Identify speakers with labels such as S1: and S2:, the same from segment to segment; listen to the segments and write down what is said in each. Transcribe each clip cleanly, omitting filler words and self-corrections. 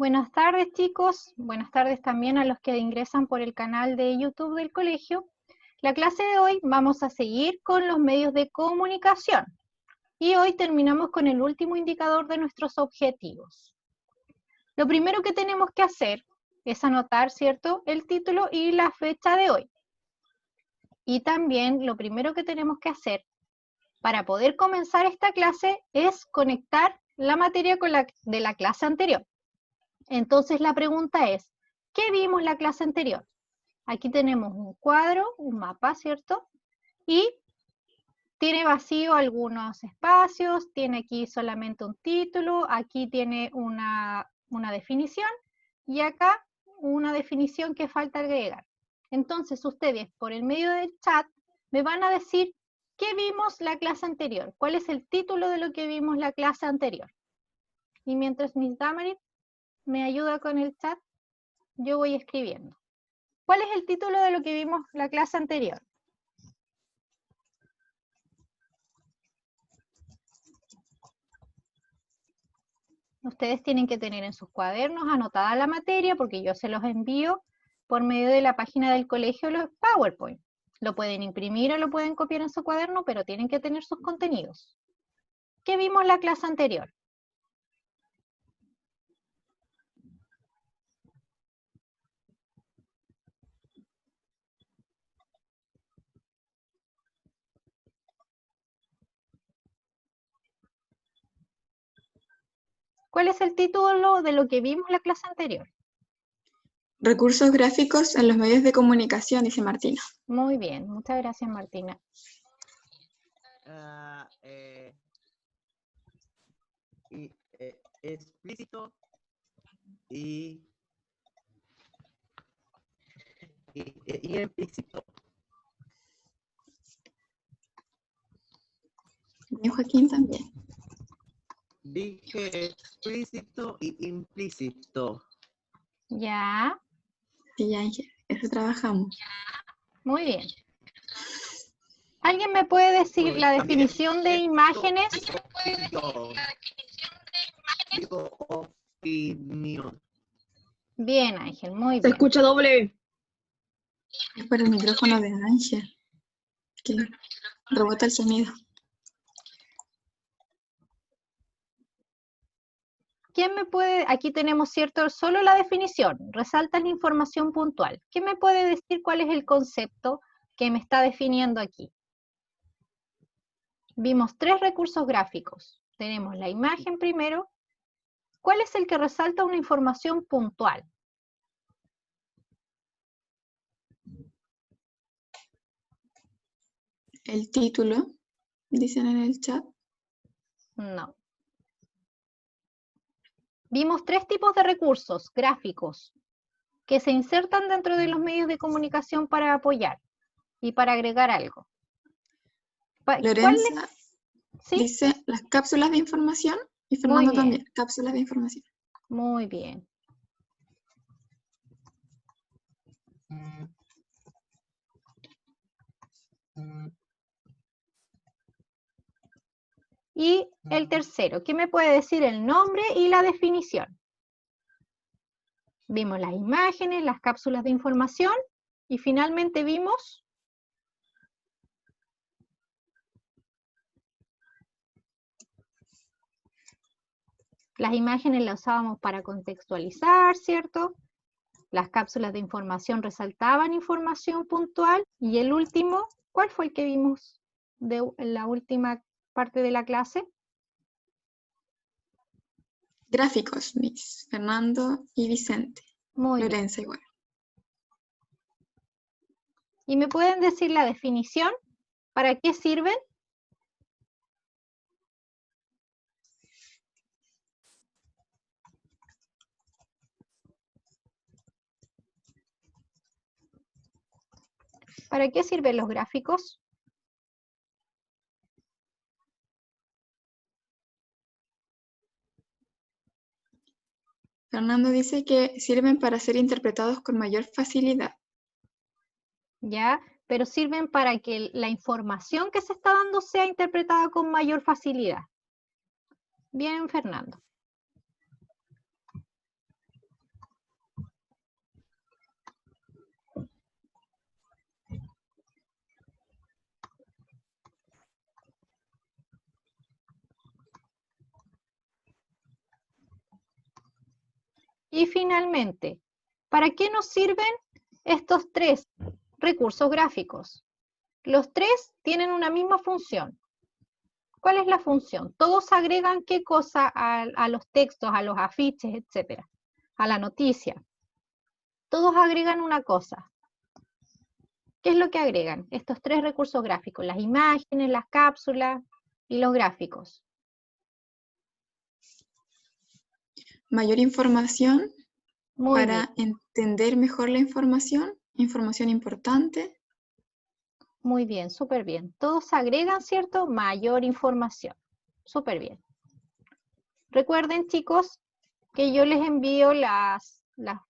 S1: Buenas tardes, chicos. Buenas tardes también a los que ingresan por el canal de YouTube del colegio. La clase de hoy vamos a seguir con los medios de comunicación. Y hoy terminamos con el último indicador de nuestros objetivos. Lo primero que tenemos que hacer es anotar, ¿cierto?, el título y la fecha de hoy. Y también lo primero que tenemos que hacer para poder comenzar esta clase es conectar la materia con de la clase anterior. Entonces la pregunta es, ¿qué vimos la clase anterior? Aquí tenemos un cuadro, un mapa, ¿cierto? Y tiene vacío algunos espacios, tiene aquí solamente un título, aquí tiene una definición y acá una definición que falta agregar. Entonces ustedes por el medio del chat me van a decir qué vimos la clase anterior, cuál es el título de lo que vimos la clase anterior. Y mientras Miss Damaris me ayuda con el chat, yo voy escribiendo. ¿Cuál es el título de lo que vimos la clase anterior? Ustedes tienen que tener en sus cuadernos anotada la materia porque yo se los envío por medio de la página del colegio los PowerPoint. Lo pueden imprimir o lo pueden copiar en su cuaderno, pero tienen que tener sus contenidos. ¿Qué vimos la clase anterior? ¿Cuál es el título de lo que vimos la clase anterior?
S2: Recursos gráficos en los medios de comunicación, dice Martina.
S1: Muy bien, muchas gracias, Martina.
S3: Explícito y implícito.
S2: Y Joaquín también.
S3: Dije explícito y implícito.
S1: Ya.
S2: Sí, Ángel, eso trabajamos.
S1: Muy bien. ¿Alguien me puede decir la definición de imágenes?
S3: Opinión.
S1: Bien, Ángel, muy
S4: Se
S1: bien.
S4: escucha doble.
S2: Es por el micrófono de Ángel, que rebota el sonido.
S1: ¿Quién me puede, aquí tenemos, ¿cierto?, solo la definición, resalta la información puntual. ¿Quién me puede decir cuál es el concepto que me está definiendo aquí? Vimos tres recursos gráficos. Tenemos la imagen primero. ¿Cuál es el que resalta una información puntual?
S2: El título, dicen en el chat.
S1: No. Vimos tres tipos de recursos gráficos que se insertan dentro de los medios de comunicación para apoyar y para agregar algo.
S2: Lorenza
S1: ¿Sí?
S2: dice las cápsulas de información y
S1: Muy
S2: Fernando
S1: bien.
S2: también, cápsulas de información.
S1: Muy bien. Y el tercero, ¿qué me puede decir el nombre y la definición? Vimos las imágenes, las cápsulas de información y finalmente vimos las imágenes las usábamos para contextualizar, ¿cierto? Las cápsulas de información resaltaban información puntual y el último, ¿cuál fue el que vimos de la última parte de la clase?
S2: Gráficos, Miss Fernando y Vicente.
S1: Muy
S2: Lorenza
S1: bien.
S2: igual.
S1: ¿Y me pueden decir la definición? ¿Para qué sirven? ¿Para qué sirven los gráficos?
S2: Fernando dice que sirven para ser interpretados con mayor facilidad.
S1: ¿Ya? Pero sirven para que la información que se está dando sea interpretada con mayor facilidad. Bien, Fernando. Y finalmente, ¿para qué nos sirven estos 3 recursos gráficos? Los 3 tienen una misma función. ¿Cuál es la función? Todos agregan qué cosa a los textos, a los afiches, etcétera, a la noticia. Todos agregan una cosa. ¿Qué es lo que agregan? Estos 3 recursos gráficos, las imágenes, las cápsulas y los gráficos.
S2: Mayor información
S1: Muy
S2: para
S1: bien,
S2: entender mejor la información importante.
S1: muy bien, súper bien. Todos agregan, ¿cierto? Mayor información. Súper bien. Recuerden, chicos, que yo les envío las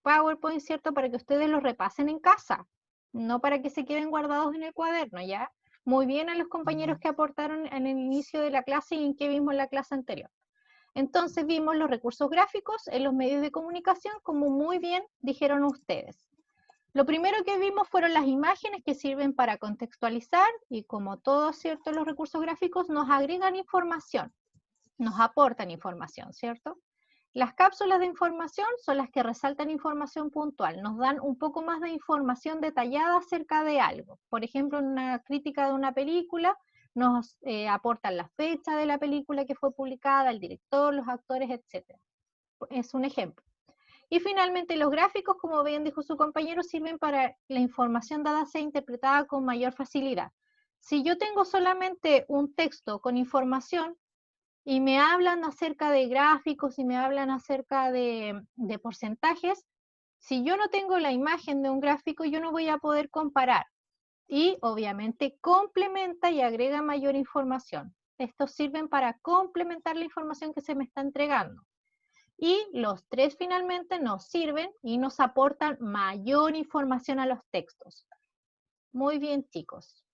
S1: PowerPoint, ¿cierto? Para que ustedes los repasen en casa, no para que se queden guardados en el cuaderno, ¿ya? Muy bien a los compañeros que aportaron en el inicio de la clase y en que vimos la clase anterior. Entonces vimos los recursos gráficos en los medios de comunicación, como muy bien dijeron ustedes. Lo primero que vimos fueron las imágenes que sirven para contextualizar y como todos, ¿cierto? Los recursos gráficos nos agregan información, nos aportan información, ¿cierto? Las cápsulas de información son las que resaltan información puntual, nos dan un poco más de información detallada acerca de algo. Por ejemplo, en una crítica de una película, nos aportan la fecha de la película que fue publicada, el director, los actores, etc. Es un ejemplo. Y finalmente los gráficos, como bien dijo su compañero, sirven para la información dada sea interpretada con mayor facilidad. Si yo tengo solamente un texto con información, y me hablan acerca de gráficos y me hablan acerca de porcentajes, si yo no tengo la imagen de un gráfico, yo no voy a poder comparar. Y obviamente complementa y agrega mayor información. Estos sirven para complementar la información que se me está entregando. Y los 3 finalmente nos sirven y nos aportan mayor información a los textos. Muy bien, chicos.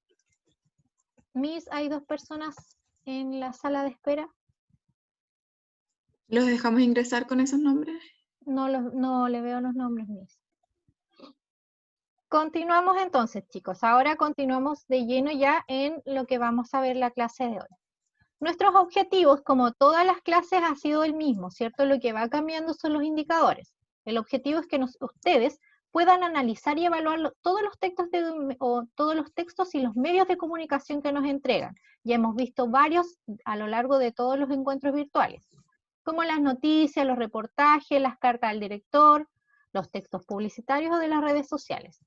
S1: Miss, ¿hay 2 personas en la sala de espera?
S2: ¿Los dejamos ingresar con esos nombres?
S1: No le veo los nombres, Miss. Continuamos entonces, chicos. Ahora continuamos de lleno ya en lo que vamos a ver la clase de hoy. Nuestros objetivos, como todas las clases, ha sido el mismo, ¿cierto? Lo que va cambiando son los indicadores. El objetivo es que ustedes puedan analizar y evaluar todos los textos y los medios de comunicación que nos entregan. Ya hemos visto varios a lo largo de todos los encuentros virtuales, como las noticias, los reportajes, las cartas al director, los textos publicitarios o de las redes sociales.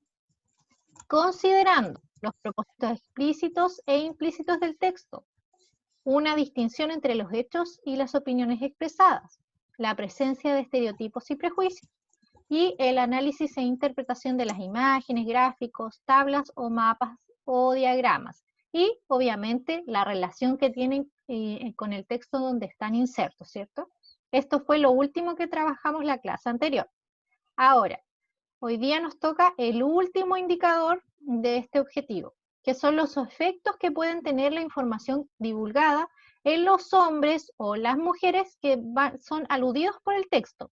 S1: Considerando los propósitos explícitos e implícitos del texto, una distinción entre los hechos y las opiniones expresadas, la presencia de estereotipos y prejuicios, y el análisis e interpretación de las imágenes, gráficos, tablas o mapas o diagramas, y obviamente la relación que tienen con el texto donde están insertos, ¿cierto? Esto fue lo último que trabajamos la clase anterior. Ahora, hoy día nos toca el último indicador de este objetivo, que son los efectos que pueden tener la información divulgada en los hombres o las mujeres que son aludidos por el texto.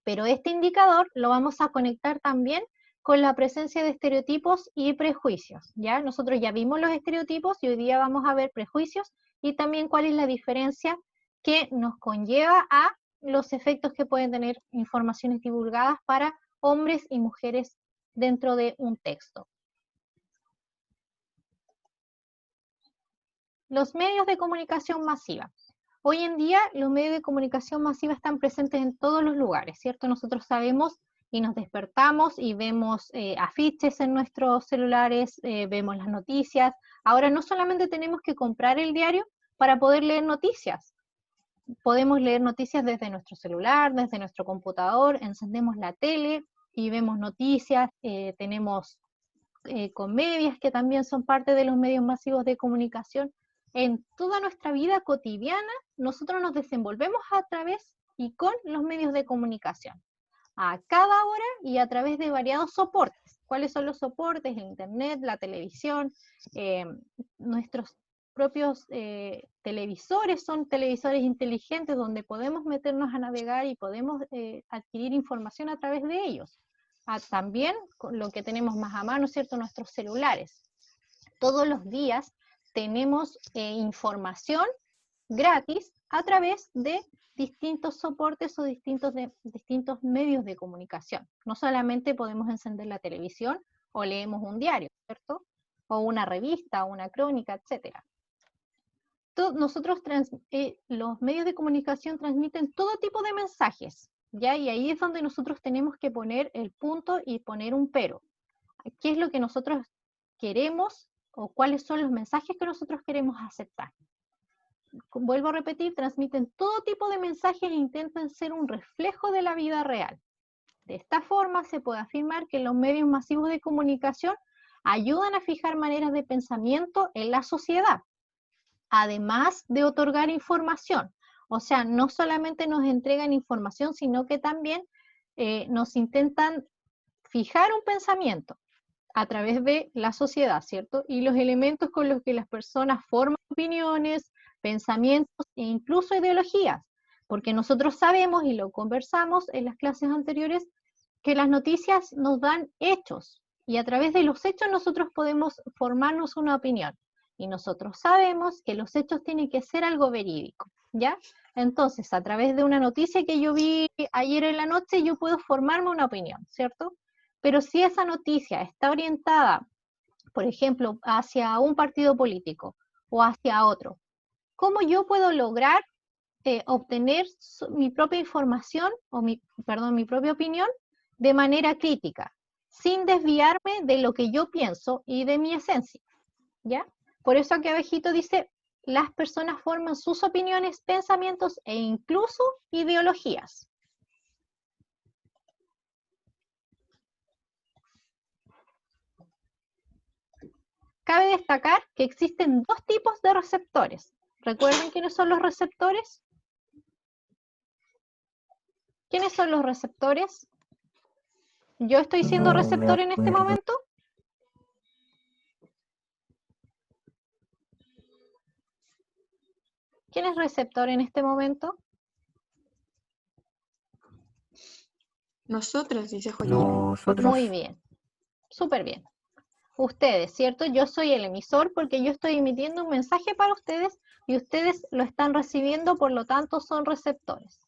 S1: Pero este indicador lo vamos a conectar también con la presencia de estereotipos y prejuicios, ¿ya? Nosotros ya vimos los estereotipos y hoy día vamos a ver prejuicios y también cuál es la diferencia que nos conlleva a los efectos que pueden tener informaciones divulgadas para hombres y mujeres dentro de un texto. Los medios de comunicación masiva. Hoy en día los medios de comunicación masiva están presentes en todos los lugares, ¿cierto? Nosotros sabemos y nos despertamos y vemos afiches en nuestros celulares, vemos las noticias. Ahora no solamente tenemos que comprar el diario para poder leer noticias. Podemos leer noticias desde nuestro celular, desde nuestro computador, encendemos la tele y vemos noticias, tenemos comedias que también son parte de los medios masivos de comunicación. En toda nuestra vida cotidiana, nosotros nos desenvolvemos a través y con los medios de comunicación, a cada hora y a través de variados soportes. ¿Cuáles son los soportes? El internet, la televisión, nuestros propios televisores son televisores inteligentes donde podemos meternos a navegar y podemos adquirir información a través de ellos. También con lo que tenemos más a mano, ¿cierto? Nuestros celulares. Todos los días tenemos información gratis a través de distintos soportes o distintos medios de comunicación. No solamente podemos encender la televisión o leemos un diario, ¿cierto? O una revista, una crónica, etc. Nosotros, los medios de comunicación transmiten todo tipo de mensajes, ¿ya? Y ahí es donde nosotros tenemos que poner el punto y poner un pero. ¿Qué es lo que nosotros queremos o cuáles son los mensajes que nosotros queremos aceptar? Vuelvo a repetir, transmiten todo tipo de mensajes e intentan ser un reflejo de la vida real. De esta forma se puede afirmar que los medios masivos de comunicación ayudan a fijar maneras de pensamiento en la sociedad, además de otorgar información. O sea, no solamente nos entregan información, sino que también nos intentan fijar un pensamiento a través de la sociedad, ¿cierto? Y los elementos con los que las personas forman opiniones, pensamientos e incluso ideologías, porque nosotros sabemos, y lo conversamos en las clases anteriores, que las noticias nos dan hechos, y a través de los hechos nosotros podemos formarnos una opinión, y nosotros sabemos que los hechos tienen que ser algo verídico, ¿ya? Entonces, a través de una noticia que yo vi ayer en la noche, yo puedo formarme una opinión, ¿cierto? Pero si esa noticia está orientada, por ejemplo, hacia un partido político o hacia otro, ¿cómo yo puedo lograr obtener mi propia información, o mi propia opinión, de manera crítica, sin desviarme de lo que yo pienso y de mi esencia? ¿Ya? Por eso aquí abajito dice, las personas forman sus opiniones, pensamientos e incluso ideologías. Cabe destacar que existen dos tipos de receptores. ¿Recuerden quiénes son los receptores? ¿Quiénes son los receptores? ¿Yo estoy siendo receptor en este momento? ¿Quién es receptor en este momento?
S2: Nosotros, dice Joaquín.
S4: Nosotros.
S1: Muy bien, súper bien. Ustedes, ¿cierto? Yo soy el emisor porque yo estoy emitiendo un mensaje para ustedes y ustedes lo están recibiendo, por lo tanto son receptores.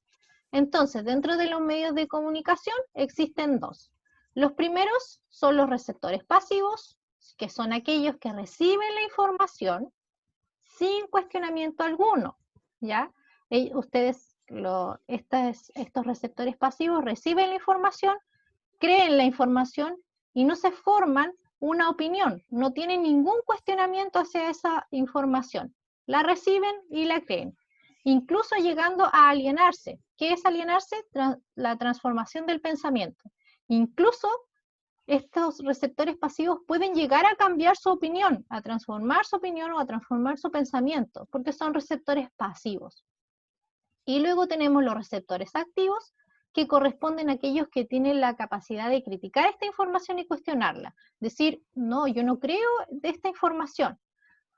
S1: Entonces, dentro de los medios de comunicación existen dos. Los primeros son los receptores pasivos, que son aquellos que reciben la información sin cuestionamiento alguno, ¿ya? Ustedes, estos receptores pasivos reciben la información, creen la información y no se forman una opinión, no tienen ningún cuestionamiento hacia esa información. La reciben y la creen, incluso llegando a alienarse. ¿Qué es alienarse? La transformación del pensamiento. Incluso estos receptores pasivos pueden llegar a cambiar su opinión, a transformar su opinión o a transformar su pensamiento, porque son receptores pasivos. Y luego tenemos los receptores activos, que corresponden a aquellos que tienen la capacidad de criticar esta información y cuestionarla. Decir, no, yo no creo de esta información.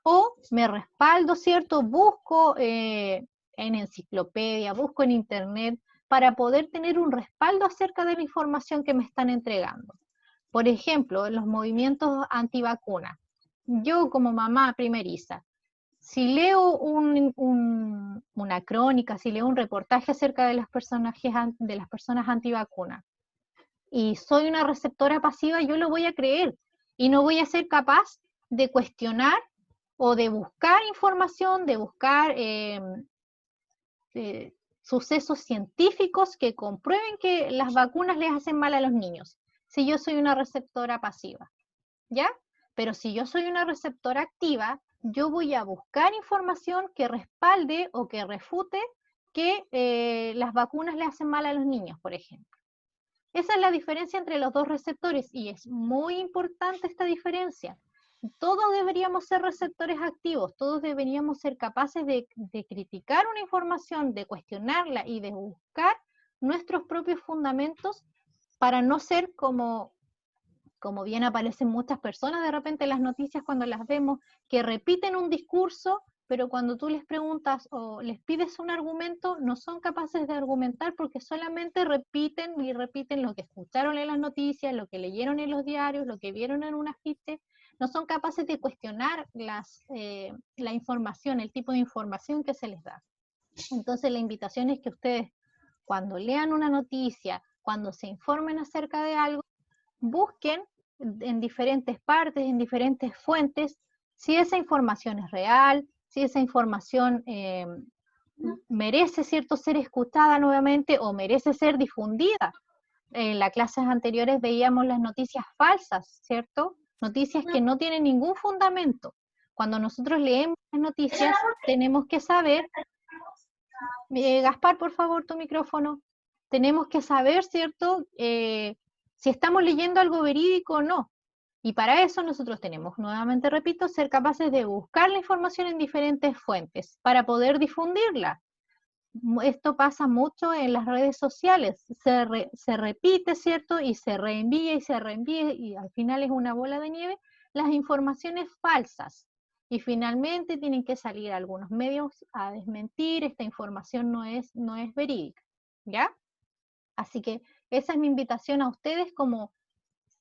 S1: O me respaldo, ¿cierto? Busco en enciclopedia, busco en internet, para poder tener un respaldo acerca de la información que me están entregando. Por ejemplo, en los movimientos antivacunas. Yo como mamá primeriza, si leo una crónica, si leo un reportaje acerca de las personas antivacunas y soy una receptora pasiva, yo lo voy a creer y no voy a ser capaz de cuestionar o de buscar información, de buscar sucesos científicos que comprueben que las vacunas les hacen mal a los niños, si yo soy una receptora pasiva, ¿ya? Pero si yo soy una receptora activa, yo voy a buscar información que respalde o que refute que las vacunas le hacen mal a los niños, por ejemplo. Esa es la diferencia entre los dos receptores y es muy importante esta diferencia. Todos deberíamos ser receptores activos, todos deberíamos ser capaces de criticar una información, de cuestionarla y de buscar nuestros propios fundamentos para no ser como bien aparecen muchas personas de repente en las noticias cuando las vemos, que repiten un discurso, pero cuando tú les preguntas o les pides un argumento, no son capaces de argumentar porque solamente repiten y repiten lo que escucharon en las noticias, lo que leyeron en los diarios, lo que vieron en un afiche, no son capaces de cuestionar la información, el tipo de información que se les da. Entonces la invitación es que ustedes, cuando lean una noticia, cuando se informen acerca de algo, busquen en diferentes partes, en diferentes fuentes, si esa información es real, si esa información merece, ¿cierto?, ser escuchada nuevamente o merece ser difundida. En las clases anteriores veíamos las noticias falsas, ¿cierto? Noticias que no tienen ningún fundamento. Cuando nosotros leemos las noticias, tenemos que saber, Gaspar, por favor, tu micrófono. Tenemos que saber, ¿cierto?, si estamos leyendo algo verídico o no. Y para eso nosotros tenemos, nuevamente repito, ser capaces de buscar la información en diferentes fuentes para poder difundirla. Esto pasa mucho en las redes sociales, se repite, ¿cierto? Y se reenvía y se reenvía y al final es una bola de nieve, las informaciones falsas. Y finalmente tienen que salir algunos medios a desmentir, esta información no es verídica, ¿ya? Así que esa es mi invitación a ustedes, como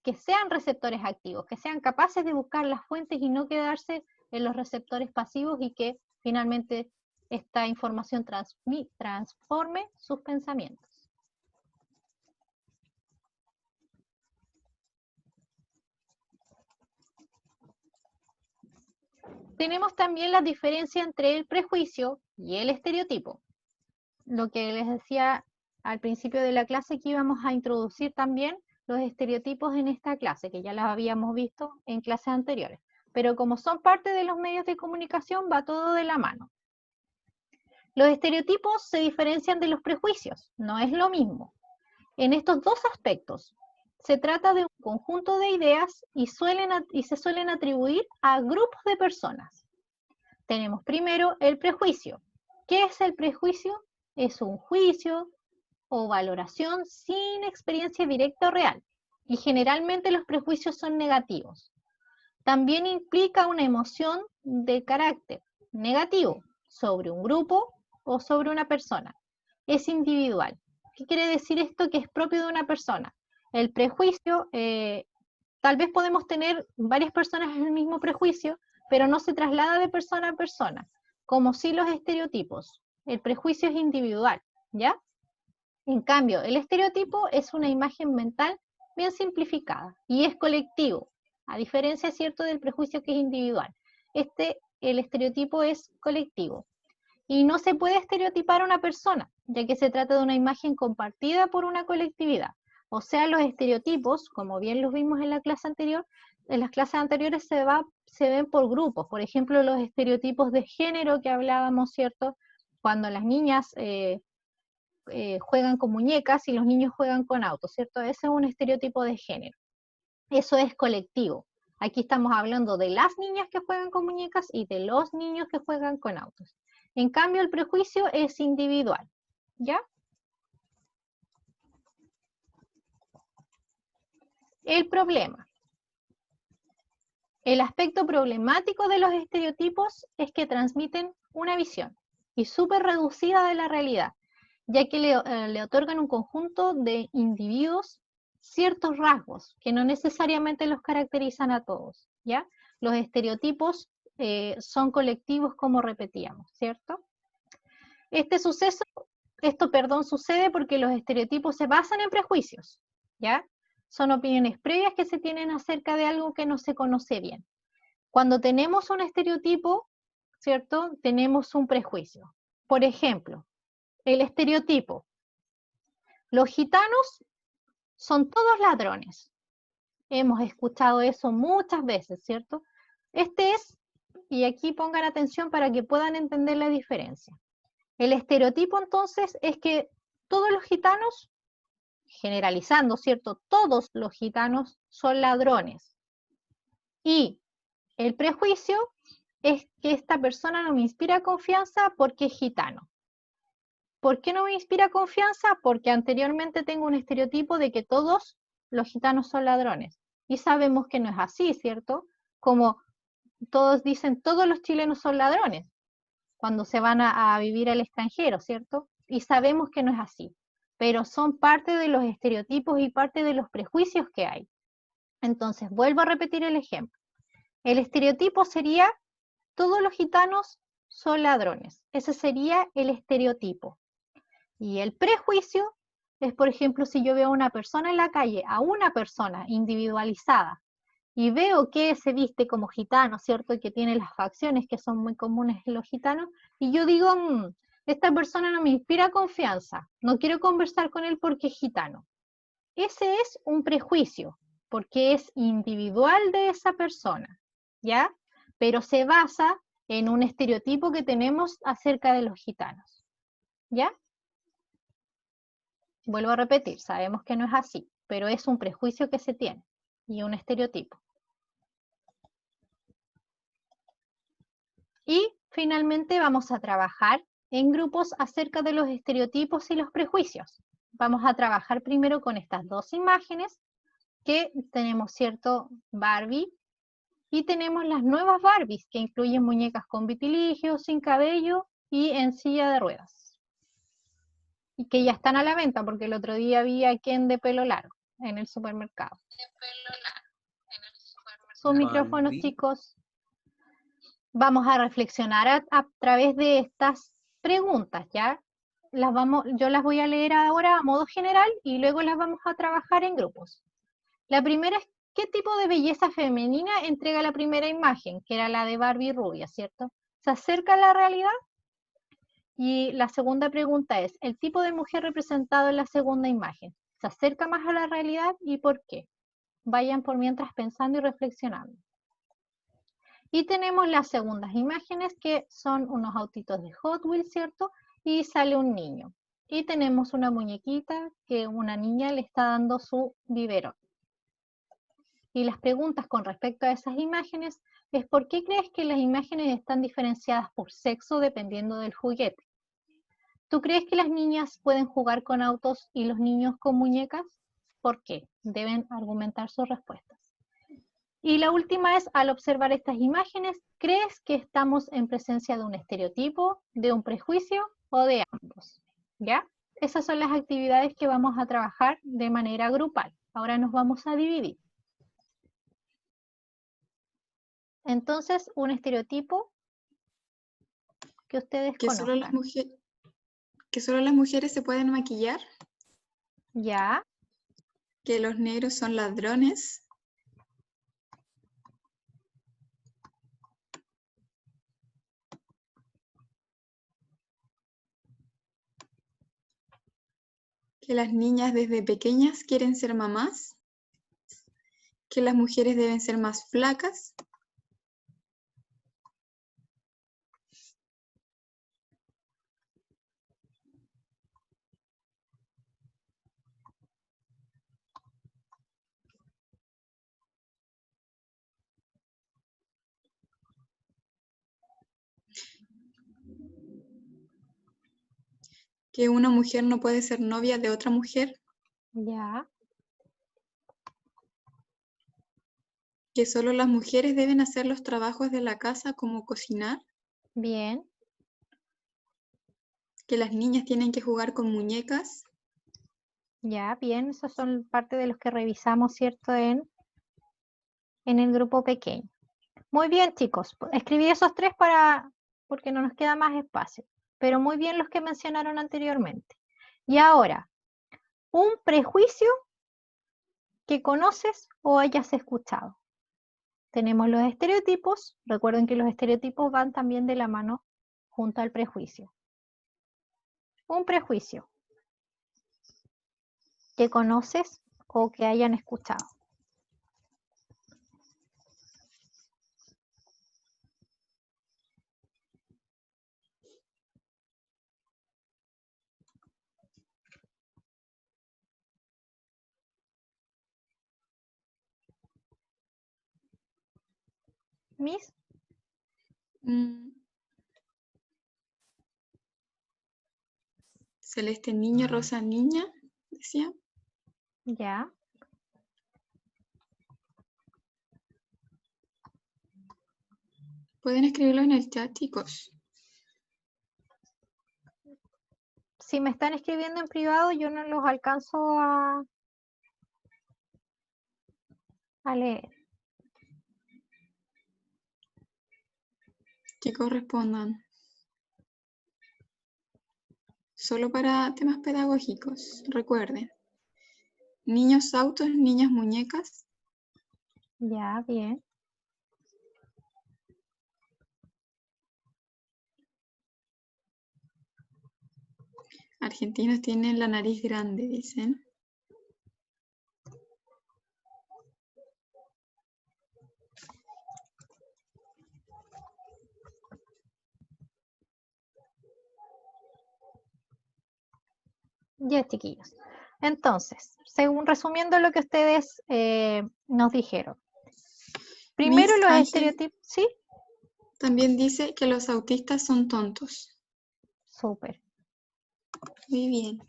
S1: que sean receptores activos, que sean capaces de buscar las fuentes y no quedarse en los receptores pasivos y que finalmente esta información transforme sus pensamientos. Tenemos también la diferencia entre el prejuicio y el estereotipo. Lo que les decía al principio de la clase, que íbamos a introducir también los estereotipos en esta clase, que ya las habíamos visto en clases anteriores. Pero como son parte de los medios de comunicación, va todo de la mano. Los estereotipos se diferencian de los prejuicios, no es lo mismo. En estos dos aspectos, se trata de un conjunto de ideas y se suelen atribuir a grupos de personas. Tenemos primero el prejuicio. ¿Qué es el prejuicio? Es un juicio o valoración sin experiencia directa o real. Y generalmente los prejuicios son negativos. También implica una emoción de carácter negativo sobre un grupo o sobre una persona. Es individual. ¿Qué quiere decir esto? Que es propio de una persona. El prejuicio, tal vez podemos tener varias personas en el mismo prejuicio, pero no se traslada de persona a persona, como si los estereotipos. El prejuicio es individual, ¿ya? En cambio, el estereotipo es una imagen mental bien simplificada y es colectivo, a diferencia, ¿cierto?, del prejuicio, que es individual. El estereotipo es colectivo. Y no se puede estereotipar a una persona, ya que se trata de una imagen compartida por una colectividad. O sea, los estereotipos, como bien los vimos en la clase anterior, en las clases anteriores se ven por grupos. Por ejemplo, los estereotipos de género que hablábamos, ¿cierto? Cuando las niñas juegan con muñecas y los niños juegan con autos, ¿cierto? Ese es un estereotipo de género. Eso es colectivo. Aquí estamos hablando de las niñas que juegan con muñecas y de los niños que juegan con autos. En cambio, el prejuicio es individual, ¿ya? El problema. El aspecto problemático de los estereotipos es que transmiten una visión y súper reducida de la realidad, ya que le otorgan un conjunto de individuos ciertos rasgos que no necesariamente los caracterizan a todos, ¿ya? Los estereotipos son colectivos, como repetíamos, ¿cierto? Sucede porque los estereotipos se basan en prejuicios, ¿ya? Son opiniones previas que se tienen acerca de algo que no se conoce bien. Cuando tenemos un estereotipo, ¿cierto?, tenemos un prejuicio. Por ejemplo, el estereotipo: los gitanos son todos ladrones. Hemos escuchado eso muchas veces, ¿cierto? Y aquí pongan atención para que puedan entender la diferencia. El estereotipo, entonces, es que todos los gitanos, generalizando, ¿cierto?, todos los gitanos son ladrones. Y el prejuicio es que esta persona no me inspira confianza porque es gitano. ¿Por qué no me inspira confianza? Porque anteriormente tengo un estereotipo de que todos los gitanos son ladrones. Y sabemos que no es así, ¿cierto? Como todos dicen, todos los chilenos son ladrones cuando se van a vivir al extranjero, ¿cierto? Y sabemos que no es así, pero son parte de los estereotipos y parte de los prejuicios que hay. Entonces, vuelvo a repetir el ejemplo. El estereotipo sería, todos los gitanos son ladrones. Ese sería el estereotipo. Y el prejuicio es, por ejemplo, si yo veo a una persona en la calle, a una persona individualizada, y veo que se viste como gitano, ¿cierto? Y que tiene las facciones que son muy comunes en los gitanos, y yo digo, esta persona no me inspira confianza, no quiero conversar con él porque es gitano. Ese es un prejuicio, porque es individual de esa persona, ¿ya? Pero se basa en un estereotipo que tenemos acerca de los gitanos, ¿ya? Vuelvo a repetir, sabemos que no es así, pero es un prejuicio que se tiene y un estereotipo. Y finalmente vamos a trabajar en grupos acerca de los estereotipos y los prejuicios. Vamos a trabajar primero con estas dos imágenes que tenemos, ¿cierto? Barbie, y tenemos las nuevas Barbies que incluyen muñecas con vitiligio, sin cabello y en silla de ruedas. Y que ya están a la venta porque el otro día vi a Ken de pelo largo en el supermercado. Sus micrófonos,
S3: Barbie.
S1: chicos. Vamos a reflexionar a través de estas preguntas, ¿ya? Yo las voy a leer ahora a modo general y luego las vamos a trabajar en grupos. La primera es, ¿qué tipo de belleza femenina entrega la primera imagen? Que era la de Barbie rubia, ¿cierto? ¿Se acerca a la realidad? Y la segunda pregunta es, ¿el tipo de mujer representado en la segunda imagen se acerca más a la realidad y por qué? Vayan por mientras pensando y reflexionando. Y tenemos las segundas imágenes que son unos autitos de Hot Wheels, ¿cierto? Y sale un niño. Y tenemos una muñequita que una niña le está dando su biberón. Y las preguntas con respecto a esas imágenes es ¿por qué crees que las imágenes están diferenciadas por sexo dependiendo del juguete? ¿Tú crees que las niñas pueden jugar con autos y los niños con muñecas? ¿Por qué? Deben argumentar sus respuestas. Y la última es, al observar estas imágenes, ¿crees que estamos en presencia de un estereotipo, de un prejuicio o de ambos? ¿Ya? Esas son las actividades que vamos a trabajar de manera grupal. Ahora nos vamos a dividir. Entonces, un estereotipo que ustedes
S2: Que solo
S1: conozcan.
S2: que solo las mujeres se pueden maquillar,
S1: ¿Ya?
S2: que los negros son ladrones, que las niñas desde pequeñas quieren ser mamás, que las mujeres deben ser más flacas, que una mujer no puede ser novia de otra mujer,
S1: ¿Ya?
S2: que solo las mujeres deben hacer los trabajos de la casa como cocinar,
S1: Bien.
S2: que las niñas tienen que jugar con muñecas,
S1: Ya, bien. Esos son parte de los que revisamos, ¿cierto? En el grupo pequeño. Muy bien, chicos. Escribí esos tres porque no nos queda más espacio. Pero muy bien los que mencionaron anteriormente. Y ahora, un prejuicio que conoces o hayas escuchado. Tenemos los estereotipos. Recuerden que los estereotipos van también de la mano junto al prejuicio. Un prejuicio que conoces o que hayan escuchado. Miss,
S2: celeste niño, rosa niña, decía.
S1: ya.
S2: Pueden escribirlo en el chat, chicos.
S1: Si me están escribiendo en privado, yo no los alcanzo a leer.
S2: Chicos, respondan. Solo para temas pedagógicos, recuerden. Niños autos, niñas muñecas.
S1: Ya, bien.
S2: Argentinos tienen la nariz grande, dicen.
S1: Ya, chiquillos. Entonces, según resumiendo lo que ustedes nos dijeron. Primero
S2: Miss
S1: los
S2: Ángel
S1: estereotipos, ¿sí?
S2: también dice que los autistas son tontos.
S1: Súper.
S2: Muy bien.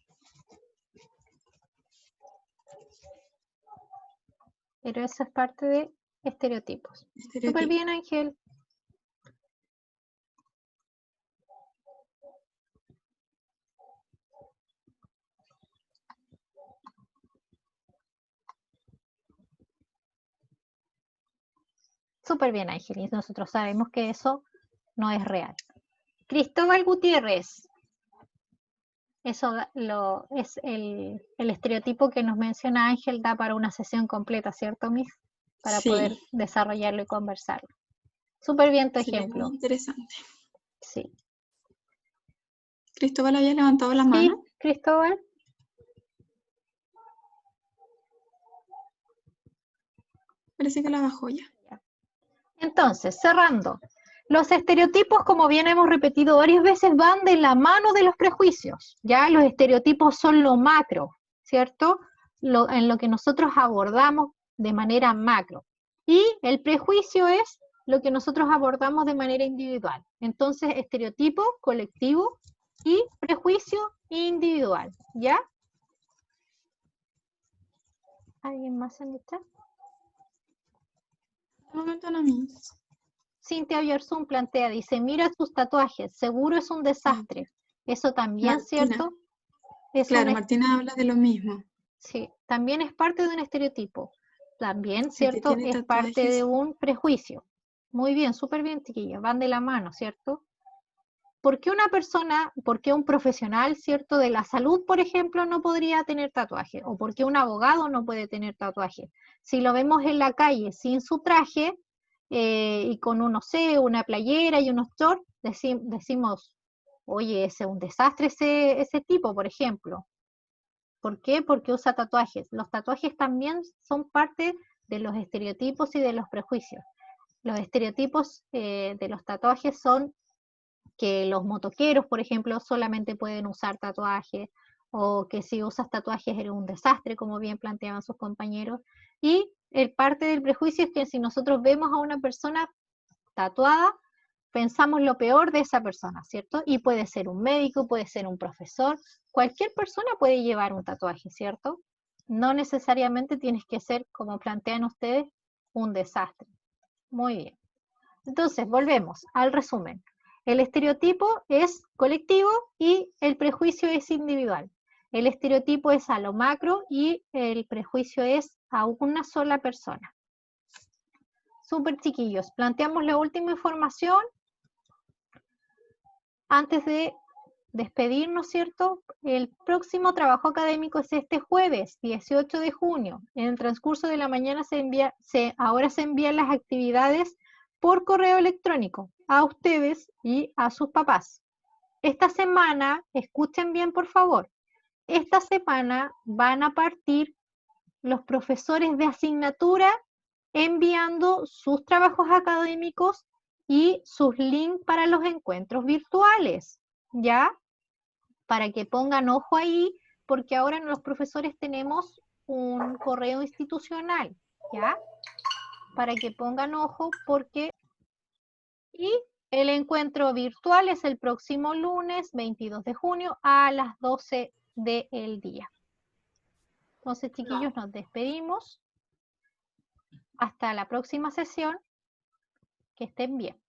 S1: Pero eso es parte de estereotipos. Súper
S2: Estereotipo.
S1: bien, Ángel. Súper bien, Ángel. Y nosotros sabemos que eso no es real. Cristóbal Gutiérrez. Eso es el estereotipo que nos menciona Ángel, da para una sesión completa, ¿cierto, Miss? Para poder
S2: Sí,
S1: desarrollarlo y conversarlo. Súper bien tu
S2: sería muy
S1: ejemplo.
S2: interesante.
S1: Sí.
S2: Cristóbal había levantado la
S1: Sí,
S2: mano.
S1: Cristóbal.
S2: Parece que la bajó ya.
S1: Entonces, cerrando. Los estereotipos, como bien hemos repetido varias veces, van de la mano de los prejuicios. Ya los estereotipos son lo macro, ¿cierto? En lo que nosotros abordamos de manera macro. Y el prejuicio es lo que nosotros abordamos de manera individual. Entonces, estereotipo, colectivo y prejuicio individual. ¿Ya? ¿Alguien más en el chat?
S2: Un momento, no, Miss.
S1: Cintia Oyarzún plantea, dice, mira tus tatuajes, seguro es un desastre. Eso también,
S2: Martina.
S1: ¿cierto? Es
S2: Claro, Martina habla de lo mismo.
S1: sí, también es parte de un estereotipo. También,
S2: El que
S1: ¿cierto?
S2: tiene
S1: Es parte de
S2: tatuajes.
S1: un prejuicio. Muy bien, súper bien, chiquillas, van de la mano, ¿cierto? ¿Por qué una persona, por qué un profesional, ¿cierto? De la salud, por ejemplo, no podría tener tatuaje? ¿O por qué un abogado no puede tener tatuaje? Si lo vemos en la calle sin su traje y con no sé, una playera y unos shorts, decimos, oye, ese es un desastre ese tipo, por ejemplo. ¿Por qué? Porque usa tatuajes. Los tatuajes también son parte de los estereotipos y de los prejuicios. Los estereotipos de los tatuajes son que los motoqueros, por ejemplo, solamente pueden usar tatuajes, o que si usas tatuajes eres un desastre, como bien planteaban sus compañeros. Y el parte del prejuicio es que si nosotros vemos a una persona tatuada, pensamos lo peor de esa persona, ¿cierto? Y puede ser un médico, puede ser un profesor, cualquier persona puede llevar un tatuaje, ¿cierto? No necesariamente tienes que ser, como plantean ustedes, un desastre. Muy bien. Entonces, volvemos al resumen. El estereotipo es colectivo y el prejuicio es individual. El estereotipo es a lo macro y el prejuicio es a una sola persona. Súper chiquillos. Planteamos la última información antes de despedirnos, ¿cierto? El próximo trabajo académico es este jueves, 18 de junio. En el transcurso de la mañana ahora se envían las actividades por correo electrónico a ustedes y a sus papás. Esta semana, escuchen bien por favor, esta semana van a partir los profesores de asignatura enviando sus trabajos académicos y sus links para los encuentros virtuales, ¿ya? Para que pongan ojo ahí, porque ahora los profesores tenemos un correo institucional, ¿ya? Para que pongan ojo porque... Y el encuentro virtual es el próximo lunes 22 de junio a las 12 del día. Entonces, chiquillos, nos despedimos. Hasta la próxima sesión. Que estén bien.